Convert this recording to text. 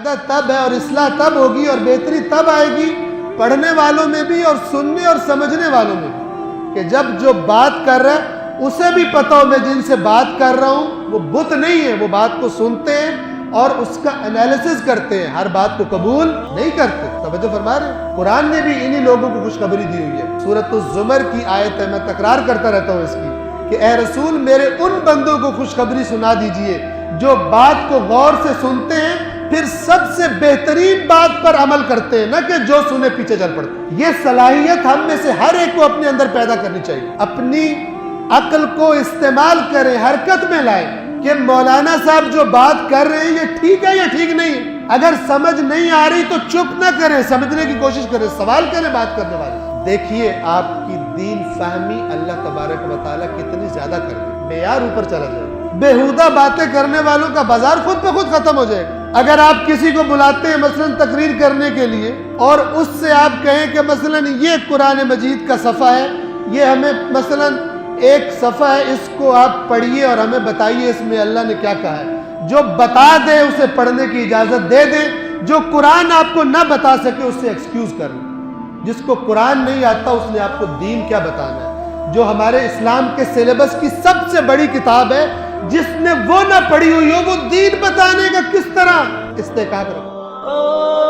فائدہ تب ہے اور اصلاح تب ہوگی اور بہتری تب آئے گی پڑھنے والوں میں بھی اور سننے اور سمجھنے والوں میں بھی، کہ جب جو بات کر رہا ہے اسے بھی پتہ ہو میں جن سے بات کر رہا ہوں وہ بت نہیں ہے، وہ بات کو سنتے ہیں اور اس کا انالیسس کرتے ہیں، ہر بات کو قبول نہیں کرتے۔ توجہ فرما رہے ہیں؟ قرآن نے بھی انہی لوگوں کو خوشخبری دی ہوئی ہے۔ سورۃ الزمر کی آیت ہے، میں تکرار کرتا رہتا ہوں اس کی، کہ اے رسول میرے ان بندوں کو خوشخبری سنا دیجئے جو بات کو غور سے سنتے ہیں پھر سب سے بہترین بات پر عمل کرتے ہیں، نہ کہ جو سنے پیچھے چل پڑتے ہیں۔ یہ صلاحیت ہم میں سے ہر ایک کو اپنے اندر پیدا کرنی چاہیے۔ اپنی عقل کو استعمال کریں، حرکت میں لائیں کہ مولانا صاحب جو بات کر رہے ہیں یہ ٹھیک ہے یا ٹھیک نہیں ہے۔ اگر سمجھ نہیں آ رہی تو چپ نہ کریں، سمجھنے کی کوشش کریں، سوال کریں بات کرنے والے۔ دیکھیے آپ کی دین فہمی اللہ تبارک و تعالیٰ کتنی زیادہ کر دے، معیار اوپر چلا جائے۔ بےہودہ باتیں کرنے والوں کا بازار خود بخود ختم ہو جائے گا۔ اگر آپ کسی کو بلاتے ہیں مثلا تقریر کرنے کے لیے اور اس سے آپ کہیں کہ مثلا یہ قرآن مجید کا صفحہ ہے، یہ ہمیں مثلا ایک صفحہ ہے، اس کو آپ پڑھیے اور ہمیں بتائیے اس میں اللہ نے کیا کہا ہے، جو بتا دے اسے پڑھنے کی اجازت دے دیں، جو قرآن آپ کو نہ بتا سکے اس سے ایکسکیوز کر لیں۔ جس کو قرآن نہیں آتا اس نے آپ کو دین کیا بتانا ہے، جو ہمارے اسلام کے سلیبس کی سب سے بڑی کتاب ہے، جس نے وہ نہ پڑھی ہوئی ہو وہ دین بتانے کا کس طرح استحقاق رکھے۔